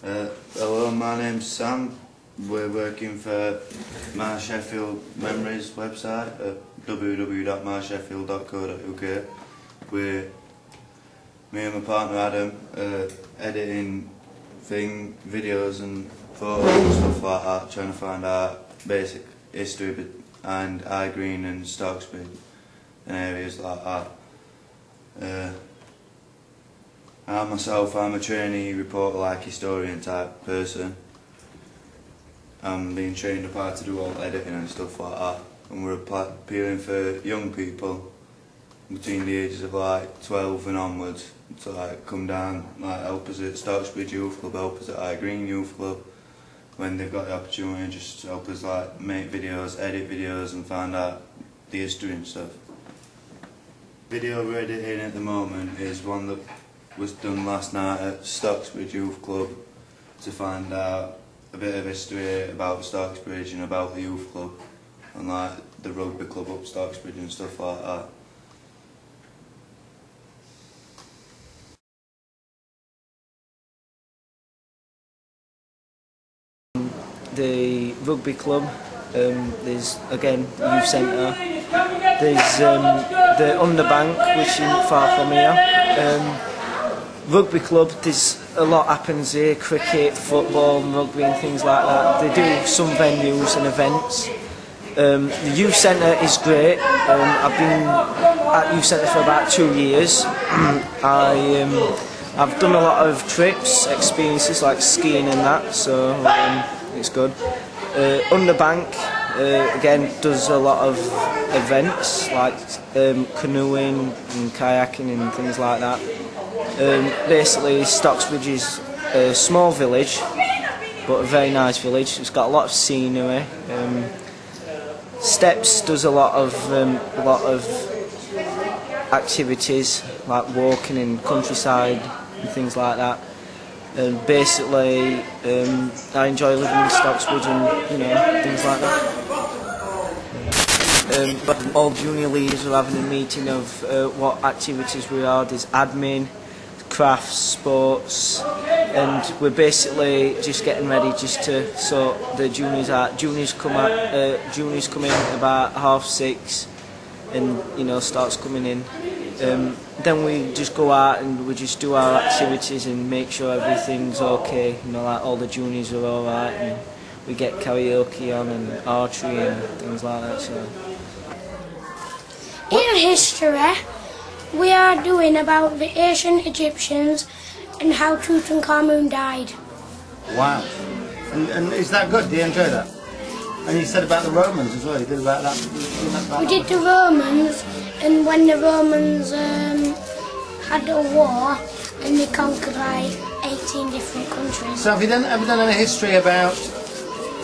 Hello, my name's Sam. We're working for My Sheffield Memories website at www.mysheffield.co.uk. Me and my partner Adam editing videos and photos and stuff like that, trying to find out basic history behind High Green and Stocksbridge and areas like that. I'm a trainee reporter, like historian type person. I'm being trained up how to do all editing and stuff like that, and we're appealing for young people between the ages of like 12 and onwards to like come down, like help us at Stocksbridge Youth Club, help us at High Green Youth Club when they've got the opportunity, just help us like make videos, edit videos and find out the history and stuff. Video we're editing at the moment is one that was done last night at Stocksbridge Youth Club to find out a bit of history about Stocksbridge and about the youth club and like the rugby club up Stocksbridge and stuff like that. The rugby club, there's again the youth centre, there's the Underbank which isn't far from here. Rugby club, there's a lot happens here, cricket, football and rugby and things like that. They do some venues and events. The youth centre is great. I've been at youth centre for about 2 years. I've done a lot of trips, experiences like skiing and that, so it's good. Underbank again does a lot of events like canoeing and kayaking and things like that. Basically, Stocksbridge is a small village, but a very nice village. It's got a lot of scenery. Steps does a lot of activities like walking in countryside and things like that. Basically, I enjoy living in Stocksbridge and things like that. But all junior leaders are having a meeting of what activities we are. There's admin, crafts, sports, and we're basically just getting ready just to sort the juniors out. Juniors come in at about 6:30, and starts coming in. Then we just go out and we just do our activities and make sure everything's okay. Like all the juniors are all right, and we get karaoke on and archery and things like that. So. In history, we are doing about the ancient Egyptians and how Tutankhamun died. Wow. And is that good? Do you enjoy that? And you said about the Romans as well, you did about that? We did the Romans, and when the Romans had a war and they conquered like 18 different countries. So have you ever done any history about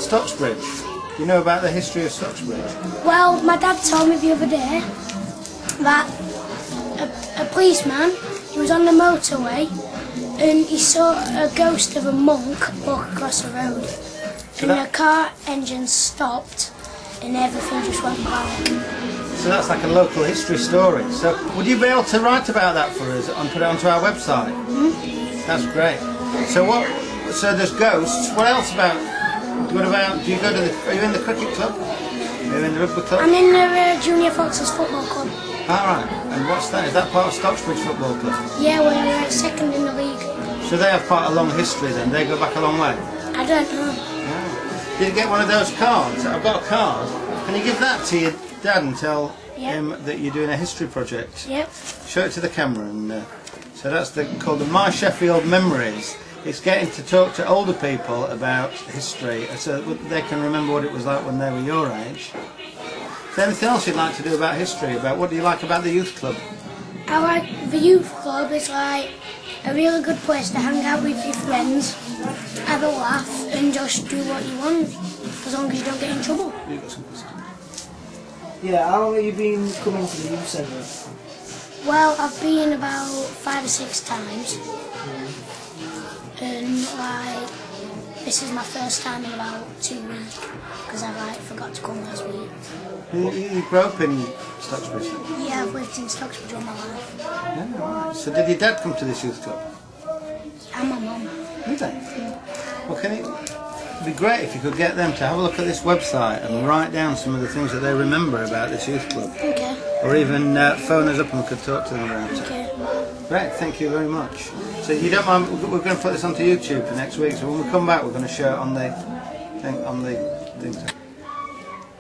Stocksbridge? Do you know about the history of Stocksbridge? Well, my dad told me the other day that a policeman, he was on the motorway and he saw a ghost of a monk walk across the road, and the car engine stopped and everything just went blank. So that's like a local history story. So would you be able to write about that for us and put it onto our website? Mm-hmm. That's great. So there's ghosts. What else about? What about? Do you go to are you in the cricket club? Are you in the rugby club? I'm in the Junior Foxes Football Club. Alright, and what's that? Is that part of Stocksbridge Football Club? Yeah, we're second in the league. So they have quite a long history then, they go back a long way? I don't know. Oh. Did you get one of those cards? I've got a card. Can you give that to your dad and tell him that you're doing a history project? Yep. Show it to the camera. And so that's called the My Sheffield Memories. It's getting to talk to older people about history so they can remember what it was like when they were your age. Is there anything else you'd like to do about history? What do you like about the youth club? I like the youth club. It's like a really good place to hang out with your friends, have a laugh and just do what you want, as long as you don't get in trouble. You've got some questions. Yeah, how long have you been coming to the youth centre? Well, I've been about 5 or 6 times, and like this is my first time in about 2 weeks because I forgot to come last week. You grew up in Stocksbridge? Yeah, I've lived in Stocksbridge all my life. Yeah, right. So did your dad come to this youth club? And my mum. Did they? Yeah. Well, it'd be great if you could get them to have a look at this website and write down some of the things that they remember about this youth club. Okay. Or even phone us up and we could talk to them about it. Okay. Great, thank you very much. So you don't mind, we're going to put this onto YouTube for next week, so when we come back we're going to show it on the thing.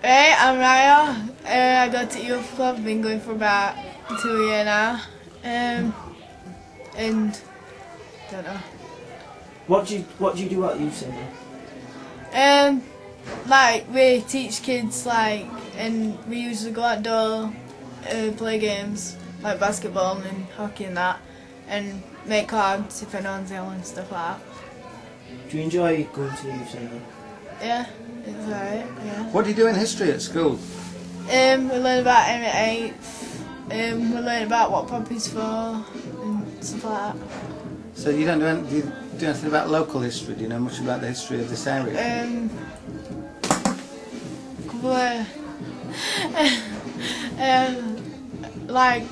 Hey, I'm Raya. I go to youth club, been going for about 2 years now. And don't know. What do you do at youth centre? Like we teach kids and we usually go outdoor, play games like basketball and hockey and that, and make cards if anyone's ill and stuff like that. Do you enjoy going to the youth centre? Yeah, it's alright. Yeah. What do you do in history at school? We learn about Henry VIII. We learn about what poppy's for and stuff like that. So you don't do anything about local history? Do you know much about the history of this area? Couple of like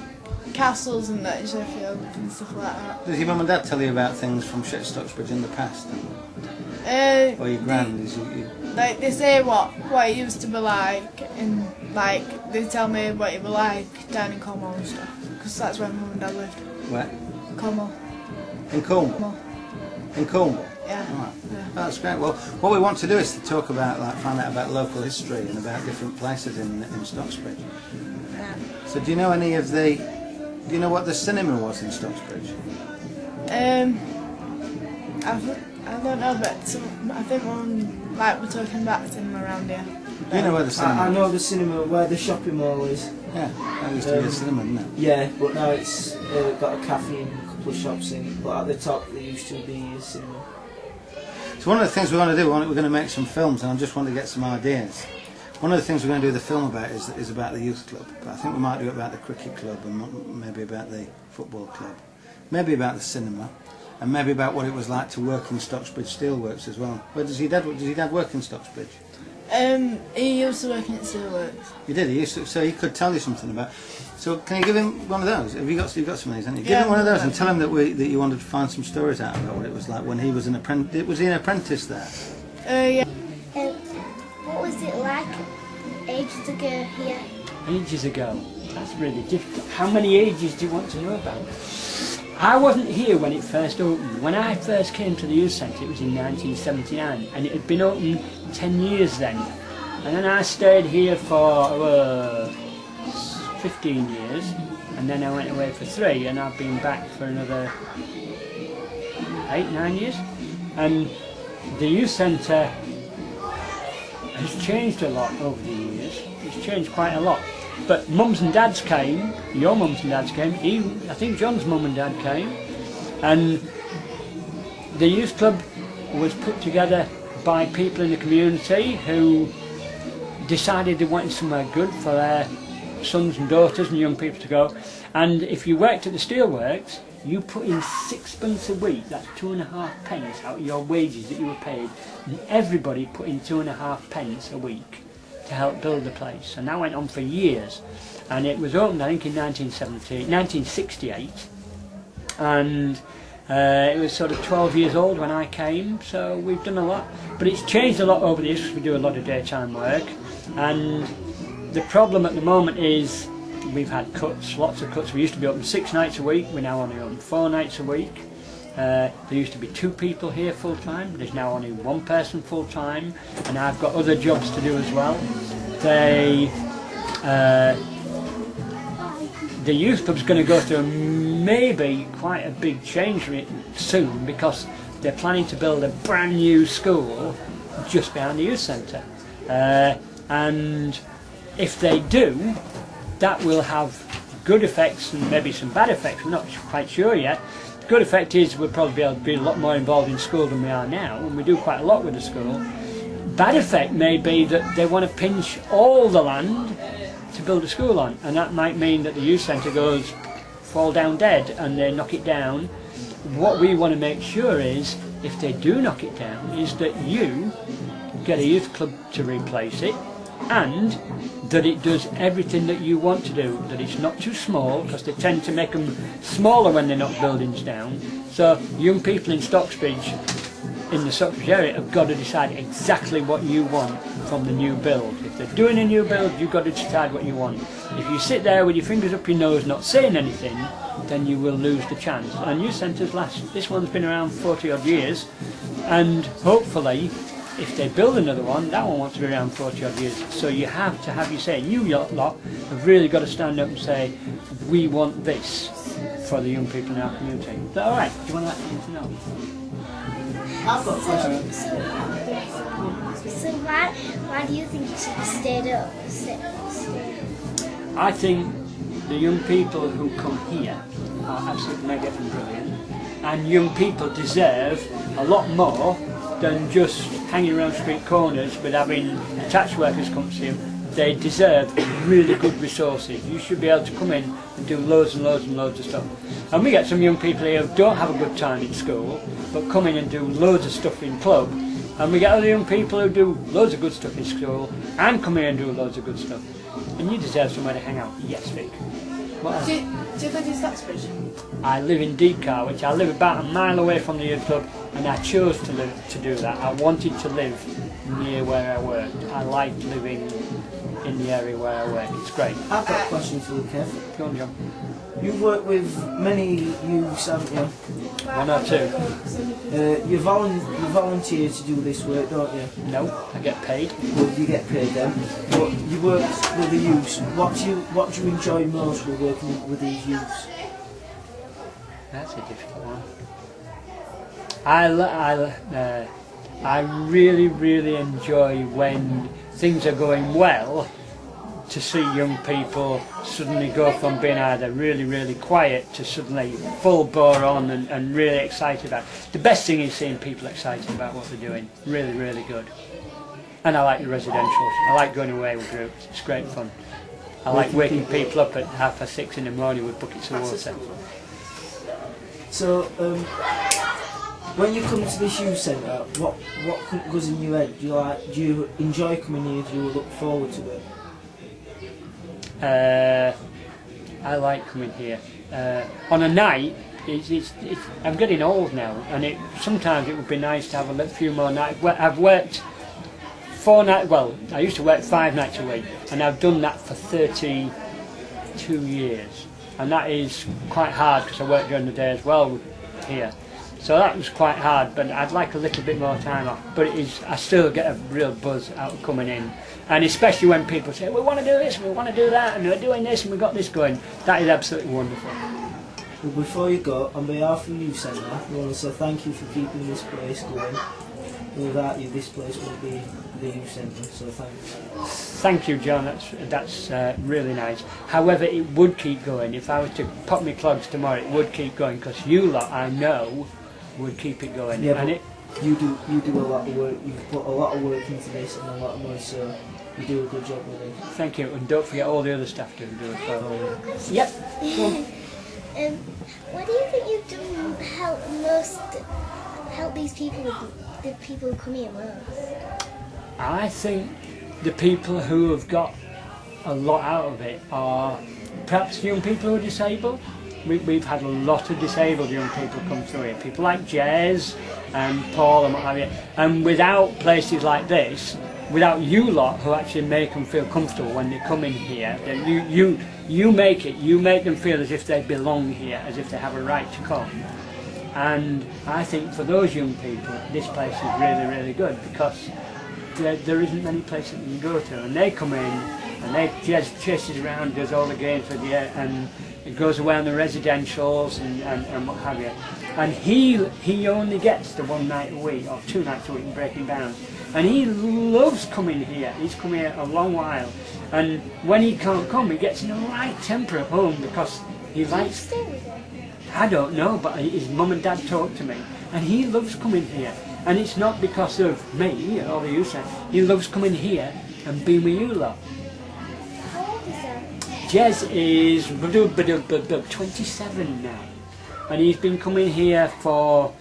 castles and that in Sheffield and stuff like that. Does your mum and dad tell you about things from Stocksbridge in the past? Or your grand? Like they say what it used to be like, and like they tell me what it was like down in Cornwall and stuff, because that's where mum and dad lived. Where? Cornwall. In Cornwall? In Cornwall? Yeah. Right. Yeah. Oh, that's great. Well, what we want to do is to talk about, find out about local history and about different places in Stocksbridge. Yeah. So do you know any of the... Do you know what the cinema was in Stocksbridge? I don't know, but I think we're talking about the cinema around here. Do you know where the cinema I know the cinema, where the shopping mall is. Yeah, that used to be a cinema, didn't it? Yeah, but now it's got a cafe and a couple of shops in. But at the top there used to be a cinema. So one of the things we want to do, we're going to make some films, and I just want to get some ideas. One of the things we're going to do the film about is about the youth club. But I think we might do it about the cricket club, and maybe about the football club, maybe about the cinema, and maybe about what it was like to work in Stocksbridge Steelworks as well. Where does your dad work in Stocksbridge? He used to work in Steelworks. He did. He used to, so he could tell you something about. So can you give him one of those? You've got some of these, haven't you? Give Yeah, him one of those and tell him that you wanted to find some stories out about what it was like when he was an apprentice. Was he an apprentice there? Yeah. What was it like ages ago here? Ages ago? That's really difficult. How many ages do you want to know about? I wasn't here when it first opened. When I first came to the youth centre, it was in 1979, and it had been open 10 years then. And then I stayed here for 15 years, and then I went away for 3, and I've been back for another 8, 9 years. And the youth centre has changed a lot over the years. It's changed quite a lot. But mums and dads came, your mums and dads came, I think John's mum and dad came, and the youth club was put together by people in the community who decided they wanted somewhere good for their sons and daughters and young people to go. And if you worked at the steelworks, you put in 6 a week, that's 2.5 pence out of your wages that you were paid, and everybody put in 2.5 pence a week to help build the place. And that went on for years, and it was opened I think in 1968, and it was sort of 12 years old when I came, so we've done a lot, but it's changed a lot over the years because we do a lot of daytime work. And the problem at the moment is we've had cuts, lots of cuts. We used to be open 6 nights a week, we're now only open 4 nights a week. There used to be 2 people here full time, there's now only 1 person full time, and I've got other jobs to do as well. The youth club's going to go through maybe quite a big change soon, because they're planning to build a brand new school just behind the youth centre. And if they do, that will have good effects and maybe some bad effects. We're not quite sure yet. The good effect is we'll probably be able to be a lot more involved in school than we are now, and we do quite a lot with the school. Bad effect may be that they want to pinch all the land to build a school on, and that might mean that the youth centre goes fall down dead and they knock it down. What we want to make sure is, if they do knock it down, is that you get a youth club to replace it, and that it does everything that you want to do, that it's not too small, because they tend to make them smaller when they knock buildings down. So young people in Stocksbridge in the Stocksbridge area have got to decide exactly what you want from the new build. If they're doing a new build, you've got to decide what you want. If you sit there with your fingers up your nose not saying anything, then you will lose the chance. And youth centres this one's been around 40 odd years, and hopefully if they build another one, that one wants to be around 40 odd years. So you have to have your say. You lot have really got to stand up and say, we want this for the young people in our community. Is that alright? Do you want to know? I've got a question. So why do you think you should have stayed up? I think the young people who come here are absolutely mega and brilliant, and young people deserve a lot more than just hanging around street corners with having attached workers come to you. They deserve really good resources. You should be able to come in and do loads and loads and loads of stuff. And we get some young people here who don't have a good time in school, but come in and do loads of stuff in club. And we get other young people who do loads of good stuff in school and come here and do loads of good stuff. And you deserve somewhere to hang out. Yes, Vic. What else? Do you live in Stocksbridge? I live in Deepcar, which I live about a mile away from the youth club, and I chose to do that. I wanted to live near where I worked. I like living in the area where I work. It's great. I've got a question for you, Kev. Go on, John. You've worked with many youths, haven't you? One or two. You volunteer to do this work, don't you? No, I get paid. Well, you get paid then. But you work with the youths. What do you enjoy most with working with these youths? That's a difficult one. I really enjoy when things are going well, to see young people suddenly go from being either really quiet to suddenly full bore on and really excited about it. The best thing is seeing people excited about what they're doing. Really good. And I like the residentials. I like going away with groups. It's great fun. I like waking people up at 6:30 in the morning with buckets of water. So, when you come to this youth centre, what goes in your head? Do you enjoy coming here? Do you look forward to it? I like coming here. On a night, I'm getting old now, and sometimes it would be nice to have a few more nights. I've worked 4 nights, well, I used to work 5 nights a week, and I've done that for 32 years. And that is quite hard because I work during the day as well here. So that was quite hard, but I'd like a little bit more time off. But I still get a real buzz out of coming in. And especially when people say, we want to do this, we want to do that, and we're doing this, and we've got this going. That is absolutely wonderful. Well, before you go, on behalf of the youth centre, we want to say thank you for keeping this place going. Without you, this place wouldn't be the youth centre, so thanks. Thank you, John, that's really nice. However, it would keep going. If I was to pop my clogs tomorrow, it would keep going, because you lot, I know, would keep it going. Yeah, and but you do a lot of work, you've put a lot of work into this and a lot of money, so you do a good job with it. Thank you, and don't forget all the other staff do as well. Yep. What do you think you do help these people, the people who come here most? I think the people who have got a lot out of it are perhaps young people who are disabled. We've had a lot of disabled young people come through here. People like Jez and Paul and what have you. And without places like this, without you lot who actually make them feel comfortable when they come in here, then you make them feel as if they belong here, as if they have a right to come. And I think for those young people, this place is really good, because there isn't many places you can go to, and they come in and Jez chases around, does all the games with you, and it goes away on the residentials and what have you. And he only gets the 1 night a week or 2 nights a week in Breaking Down, and he loves coming here. He's come here a long while, and when he can't come, he gets in a right temper at home because he likes. I don't know, but his mum and dad talk to me, and he loves coming here. And it's not because of me or the youth centre. He loves coming here and being with you lot. How old is that? Jez is 27 now, and he's been coming here for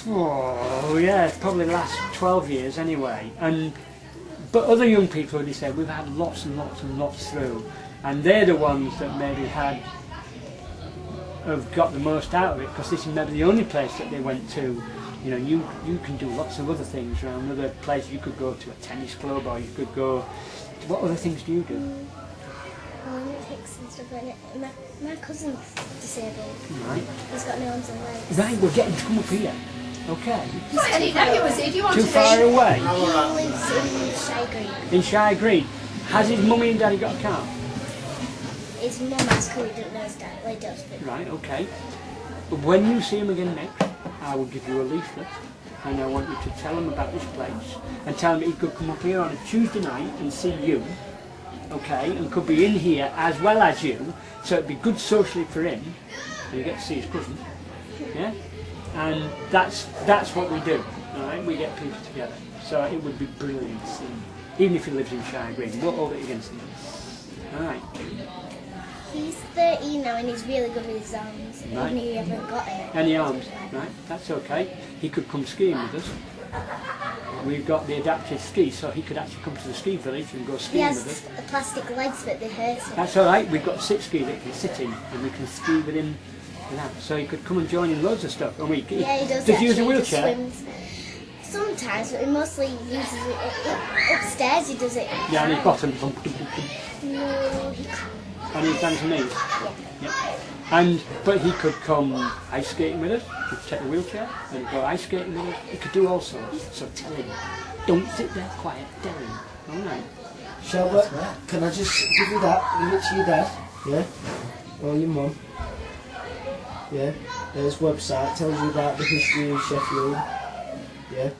probably the last 12 years anyway. But other young people, they say, we've had lots and lots through, and they're the ones that maybe have got the most out of it, because this is maybe the only place that they went to You know, you can do lots of other things around other places. You could go to a tennis club, or you could go. What other things do you do? Olympics and stuff like that. My cousin's disabled. Right. He's got no arms and legs. Right, we're getting to come up here. Okay. I didn't know he was here. Do you want Too to far be? away. He lives in Shire Green. In Shire Green. Has his mummy and daddy got a car? His mum asked who he didn't know his dad. Well, he does, but Right, okay. When you see him again next, I will give you a leaflet, and I want you to tell him about this place, and tell him he could come up here on a Tuesday night and see you, okay, and could be in here as well as you, so it'd be good socially for him, and you get to see his cousin, yeah? And that's what we do, alright? We get people together, so it would be brilliant to see him, even if he lives in Shire Green. We'll hold it against him. Alright. he's 13 now and he's really good with his arms. Right. Even if he hasn't got Any arms? Right, that's okay. He could come skiing with us. We've got the adapted ski, so he could actually come to the ski village and go He skiing with has us. plastic legs, but they hurt him. That's all right. We've got a sit ski that he can sit in, and we can ski with him. And that. So he could come and join in loads of stuff. And Yeah, he does. Does he use a actually, just wheelchair? swims. Sometimes, but he mostly uses it upstairs. He does it. Yeah, and his bottom. No, he can't. And he's down to knees. Yeah. And but he could come ice skating with us. He could take a wheelchair and go ice skating with us. He could do all sorts. So tell him, don't sit there quiet. Tell him. All right. Shelbert, can I just give you that? Give it to your dad, yeah? Or your mum. Yeah? There's website, tells you about the history of Sheffield. Yeah?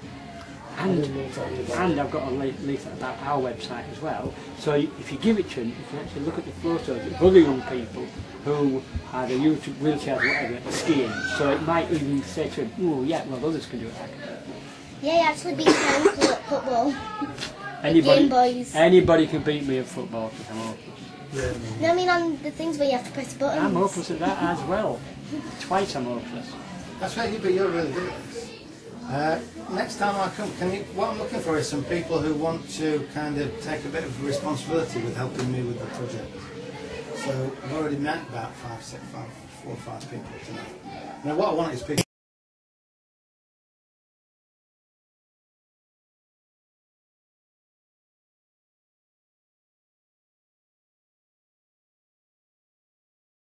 And I've got a leaflet about our website as well. So if you give it to him, you can actually look at the photos of other young people who either use wheelchairs or whatever skiing. So it might even say to him, oh yeah, well others can do it. I can do it. Yeah, he actually beat my uncle at football. Game boys. Anybody can beat me at football because I'm hopeless. No, I mean on the things where you have to press buttons. I'm hopeless at that as well. Twice I'm hopeless. That's right, but you're really good at this. Next time I come, what I'm looking for is some people who want to kind of take a bit of responsibility with helping me with the project. So I've already met about 4 or 5 people tonight. Now what I want is people